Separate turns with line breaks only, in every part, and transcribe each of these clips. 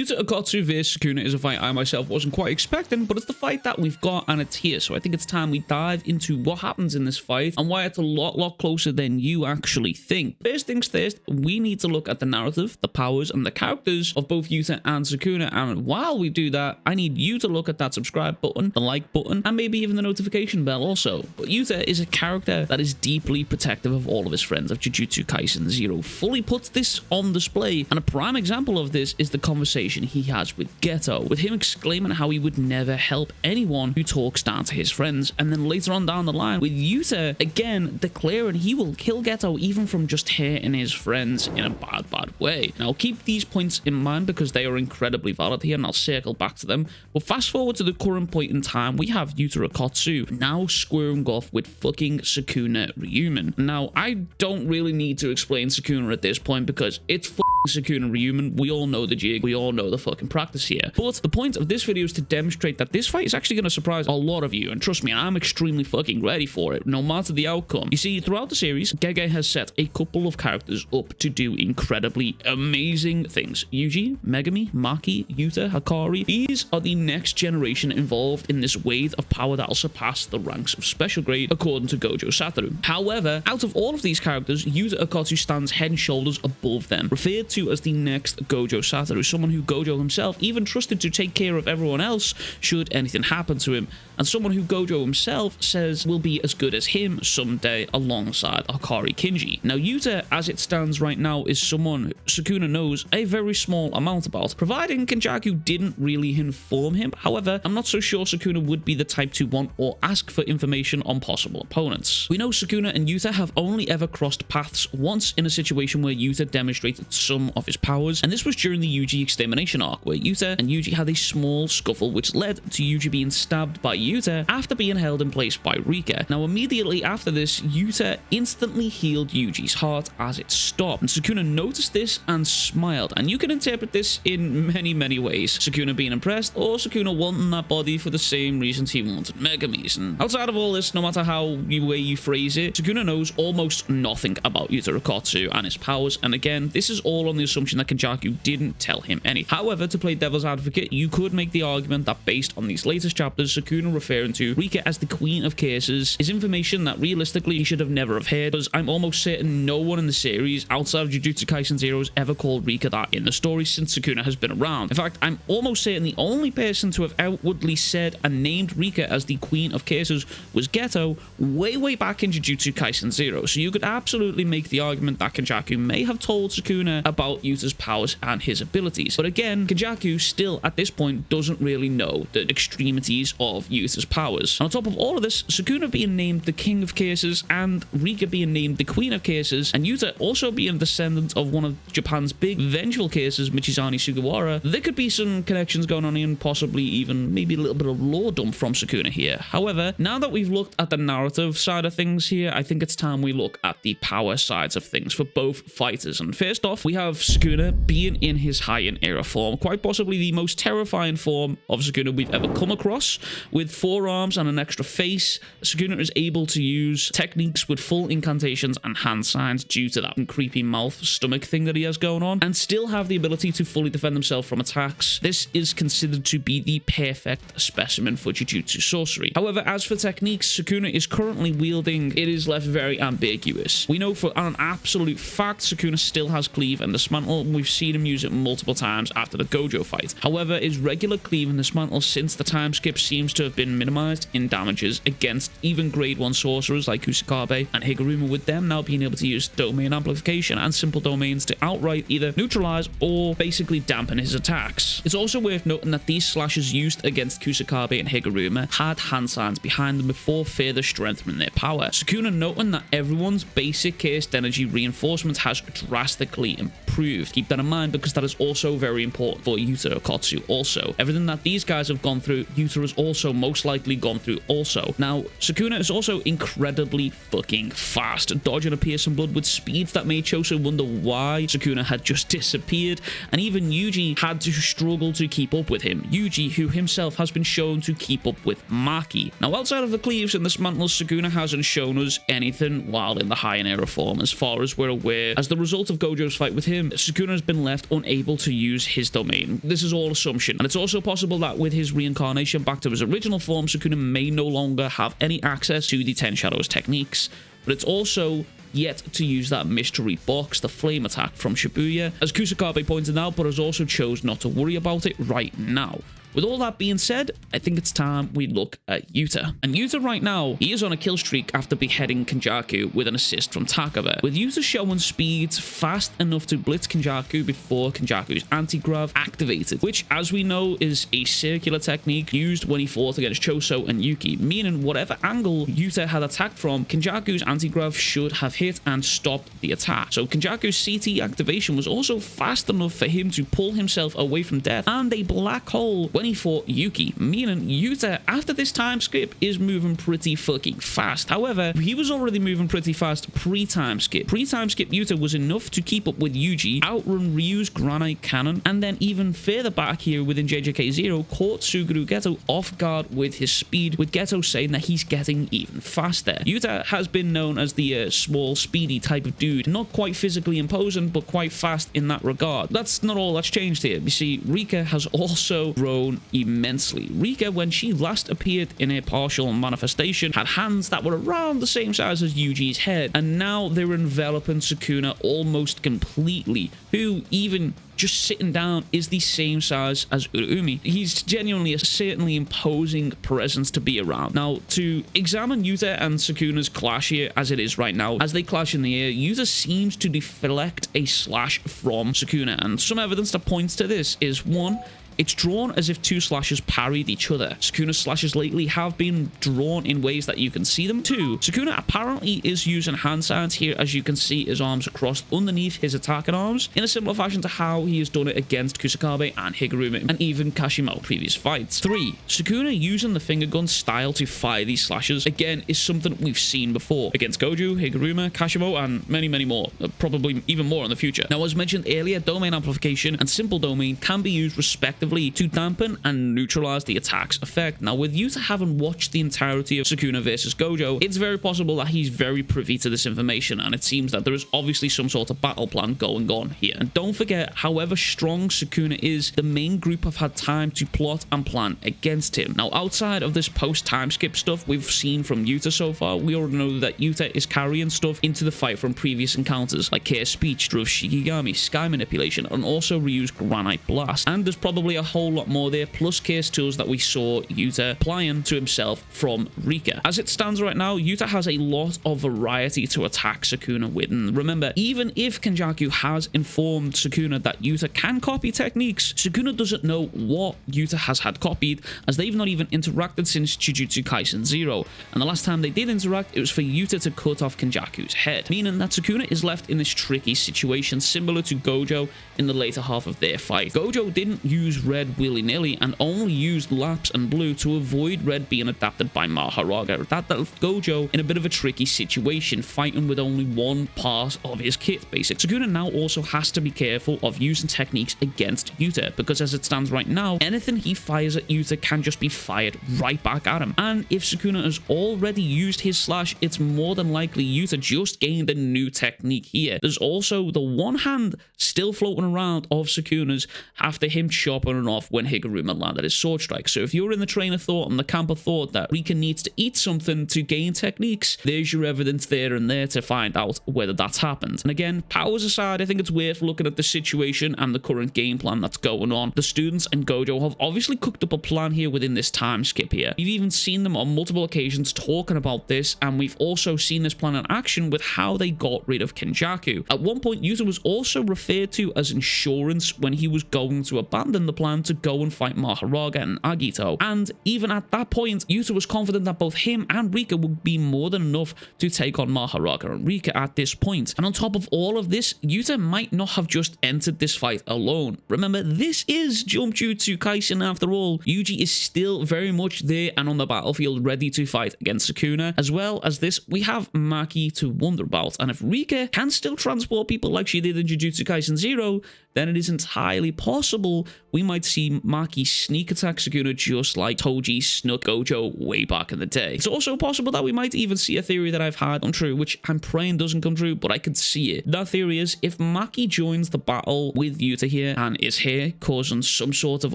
Yuta Okkotsu vs Sukuna is a fight I myself wasn't quite expecting, but it's the fight that we've got and it's here. So I think it's time we dive into what happens in this fight and why it's a lot closer than you actually think. First things first, we need to look at the narrative, the powers, and the characters of both Yuta and Sukuna. And while we do that, I need you to look at that subscribe button, the like button, and maybe even the notification bell also. But Yuta is a character that is deeply protective of all of his friends of Jujutsu Kaisen 0. Fully puts this on display, and a prime example of this is the conversation he has with Geto, with him exclaiming how he would never help anyone who talks down to his friends, and then later on down the line with Yuta again declaring he will kill Geto even from just hurting his friends in a bad way. Now keep these points in mind because they are incredibly valid here, and I'll circle back to them. But fast forward to the current point in time, we have Yuta Okkotsu now squaring off with fucking Sukuna Ryomen. Now I don't really need to explain Sukuna at this point because it's Sukuna Ryomen. We all know the jig, we all know the fucking practice here. But the point of this video is to demonstrate that this fight is actually going to surprise a lot of you, and trust me, I'm extremely fucking ready for it, no matter the outcome. You see, throughout the series, Gege has set a couple of characters up to do incredibly amazing things. Yuji, Megami, Maki, Yuta, Hikari, these are the next generation involved in this wave of power that'll surpass the ranks of special grade according to Gojo Satoru. However, out of all of these characters, Yuta Okkotsu stands head and shoulders above them, referred to as the next Gojo Satoru, someone who Gojo himself even trusted to take care of everyone else should anything happen to him, and someone who Gojo himself says will be as good as him someday alongside Hikari Kinji. Now Yuta, as it stands right now, is someone Sukuna knows a very small amount about, providing Kenjaku didn't really inform him. However, I'm not so sure Sukuna would be the type to want or ask for information on possible opponents. We know Sukuna and Yuta have only ever crossed paths once in a situation where Yuta demonstrated some of his powers, and this was during the Yuji extermination arc, where Yuta and Yuji had a small scuffle which led to Yuji being stabbed by Yuta after being held in place by Rika. Now immediately after this, Yuta instantly healed Yuji's heart as it stopped, and Sukuna noticed this and smiled, and you can interpret this in many ways. Sukuna being impressed, or Sukuna wanting that body for the same reasons he wanted Megami's. And outside of all this, no matter how way you phrase it, Sukuna knows almost nothing about Yuta Okkotsu and his powers, and again, this is all on the assumption that Kenjaku didn't tell him anything. However, to play devil's advocate, you could make the argument that based on these latest chapters, Sukuna referring to Rika as the Queen of Cases is information that realistically he should have never have heard, because I'm almost certain no one in the series outside of Jujutsu Kaisen 0 has ever called Rika that in the story since Sukuna has been around. In fact, I'm almost certain the only person to have outwardly said and named Rika as the Queen of Cases was Geto way back in Jujutsu Kaisen 0. So you could absolutely make the argument that Kenjaku may have told Sukuna about Yuta's powers and his abilities. But again, Kenjaku still at this point doesn't really know the extremities of Yuta's powers. And on top of all of this, Sukuna being named the King of Cases and Rika being named the Queen of Cases, and Yuta also being a descendant of one of Japan's big vengeful cases, Michizane Sugawara, there could be some connections going on here and possibly even maybe a little bit of lore dump from Sukuna here. However, now that we've looked at the narrative side of things here, I think it's time we look at the power sides of things for both fighters. And first off, we have Sukuna being in his Heian era form, quite possibly the most terrifying form of Sukuna we've ever come across. With 4 arms and an extra face, Sukuna is able to use techniques with full incantations and hand signs due to that creepy mouth stomach thing that he has going on, and still have the ability to fully defend himself from attacks. This is considered to be the perfect specimen for Jujutsu sorcery. However, as for techniques Sukuna is currently wielding, it is left very ambiguous. We know for an absolute fact Sukuna still has cleave and dismantle, and we've seen him use it multiple times after the Gojo fight. However, his regular cleave and dismantle since the time skip seems to have been minimized in damages against even grade 1 sorcerers like Kusakabe and Higuruma, with them now being able to use domain amplification and simple domains to outright either neutralize or basically dampen his attacks. It's also worth noting that these slashes used against Kusakabe and Higuruma had hand signs behind them before further strengthening their power. Sukuna noting that everyone's basic cursed energy reinforcement has drastically improved. Keep that in mind because that is also very important for Yuta Okkotsu also. Everything that these guys have gone through, Yuta has also most likely gone through also. Now, Sukuna is also incredibly fucking fast, dodging a piercing blood with speeds that made Choso wonder why Sukuna had just disappeared, and even Yuji had to struggle to keep up with him. Yuji, who himself has been shown to keep up with Maki. Now, outside of the cleaves and the dismantles, Sukuna hasn't shown us anything while in the Heian era form as far as we're aware, as the result of Gojo's fight with him him, Sukuna has been left unable to use his domain. This is all assumption, and it's also possible that with his reincarnation back to his original form, Sukuna may no longer have any access to the 10 Shadows techniques, but it's also yet to use that mystery box, the flame attack from Shibuya, as Kusakabe pointed out, but has also chose not to worry about it right now. With all that being said, I think it's time we look at Yuta. And Yuta right now, he is on a kill streak after beheading Kenjaku with an assist from Takabe. With Yuta showing speeds fast enough to blitz Kenjaku before Kenjaku's anti-grav activated, which as we know is a circular technique used when he fought against Choso and Yuki, meaning whatever angle Yuta had attacked from, Kenjaku's anti-grav should have hit and stopped the attack. So Kenjaku's CT activation was also fast enough for him to pull himself away from death and a black hole when he fought Yuki, meaning Yuta after this time skip is moving pretty fucking fast. However, he was already moving pretty fast pre-time skip. Pre-time skip Yuta was enough to keep up with Yuji, outrun Ryu's granite cannon, and then even further back here within JJK 0 caught Suguru Geto off guard with his speed, with Geto saying that he's getting even faster. Yuta has been known as the small speedy type of dude, not quite physically imposing but quite fast in that regard. That's not all that's changed here. You see, Rika has also grown immensely. Rika, when she last appeared in a partial manifestation, had hands that were around the same size as Yuji's head, and now they're enveloping Sukuna almost completely, who even just sitting down is the same size as Urumi. He's genuinely a certainly imposing presence to be around. Now, to examine Yuta and Sukuna's clash here as it is right now, as they clash in the air, Yuta seems to deflect a slash from Sukuna, and some evidence that points to this is one, it's drawn as if two slashes parried each other. Sukuna's slashes lately have been drawn in ways that you can see them. 2. Sukuna apparently is using hand signs here, as you can see his arms crossed underneath his attacking arms, in a similar fashion to how he has done it against Kusakabe and Higuruma, and even Kashimoto previous fights. 3. Sukuna using the finger gun style to fire these slashes, again, is something we've seen before, against Goju, Higuruma, Kashimoto, and many, many more. Probably even more in the future. Now, as mentioned earlier, domain amplification and simple domain can be used respectively to dampen and neutralize the attack's effect. Now, with Yuta having watched the entirety of Sukuna vs Gojo, it's very possible that he's very privy to this information, and it seems that there is obviously some sort of battle plan going on here. And don't forget, however strong Sukuna is, the main group have had time to plot and plan against him. Now, outside of this post-time skip stuff we've seen from Yuta so far, we already know that Yuta is carrying stuff into the fight from previous encounters, like Care Speech, Drove Shikigami, Sky Manipulation, and also Ryu's Granite Blast. And there's probably a whole lot more there, plus case tools that we saw Yuta applying to himself from Rika. As it stands right now, Yuta has a lot of variety to attack Sukuna with, and remember, even if Kenjaku has informed Sukuna that Yuta can copy techniques, Sukuna doesn't know what Yuta has had copied, as they've not even interacted since Jujutsu Kaisen 0, and the last time they did interact, it was for Yuta to cut off Kenjaku's head, meaning that Sukuna is left in this tricky situation similar to Gojo in the later half of their fight. Gojo didn't use red willy-nilly and only used Lapse and Blue to avoid red being adapted by Maharaga. That left Gojo in a bit of a tricky situation, fighting with only one part of his kit, basically. Sukuna now also has to be careful of using techniques against Yuta, because as it stands right now, anything he fires at Yuta can just be fired right back at him. And if Sukuna has already used his slash, it's more than likely Yuta just gained a new technique here. There's also the one hand still floating around of Sukuna's after him chopping it off when Higuruma landed his sword strike. So if you're in the train of thought and the camp of thought that Rika needs to eat something to gain techniques, there's your evidence there and there to find out whether that's happened. And again, powers aside, I think it's worth looking at the situation and the current game plan that's going on. The students and Gojo have obviously cooked up a plan here within this time skip here. We've even seen them on multiple occasions talking about this, and we've also seen this plan in action with how they got rid of Kenjaku. At one point, Yuta was also referred to as insurance when he was going to abandon the plan to go and fight Maharaga and Agito, and even at that point, Yuta was confident that both him and Rika would be more than enough to take on Maharaga and Rika at this point. And on top of all of this, Yuta might not have just entered this fight alone. Remember, this is Jujutsu Kaisen after all. Yuji is still very much there and on the battlefield ready to fight against Sukuna. As well as this, we have Maki to wonder about, and if Rika can still transport people like she did in Jujutsu Kaisen 0, then it is entirely possible we might see Maki sneak attack Sukuna just like Toji snuck Gojo way back in the day. It's also possible that we might even see a theory that I've had come true, which I'm praying doesn't come true, but I could see it. That theory is, if Maki joins the battle with Yuta here and is here causing some sort of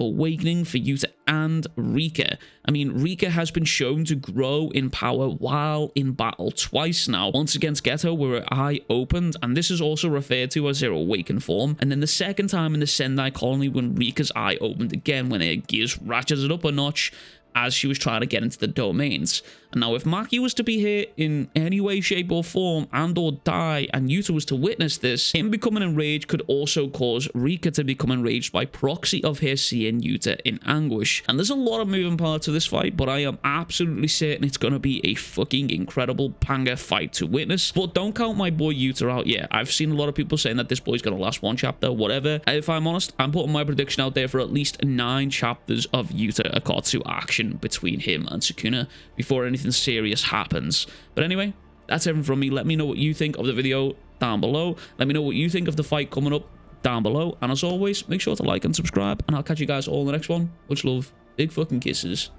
awakening for Yuta and Rika. I mean, Rika has been shown to grow in power while in battle twice now. Once against Geto, where her eye opened, and this is also referred to as her awakened form. And then the second time in the Sendai colony when Rika's eye opened again, when her gears ratcheted up a notch as she was trying to get into the domains. And now if Maki was to be here in any way, shape or form and or die, and Yuta was to witness this, him becoming enraged could also cause Rika to become enraged by proxy of her seeing Yuta in anguish. And there's a lot of moving parts to this fight, but I am absolutely certain it's going to be a fucking incredible banger fight to witness. But don't count my boy Yuta out yet. I've seen a lot of people saying that this boy's going to last one chapter, whatever. If I'm honest, I'm putting my prediction out there for at least 9 chapters of Yuta Okkotsu action between him and Sukuna before anything serious happens. But anyway, that's everything from me. Let me know what you think of the video down below. Let me know what you think of the fight coming up down below. And as always, make sure to like and subscribe, and I'll catch you guys all in the next one. Much love, big fucking kisses,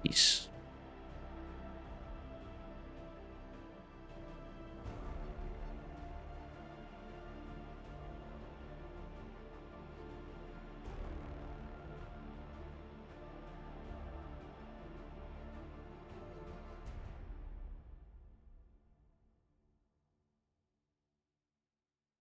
peace.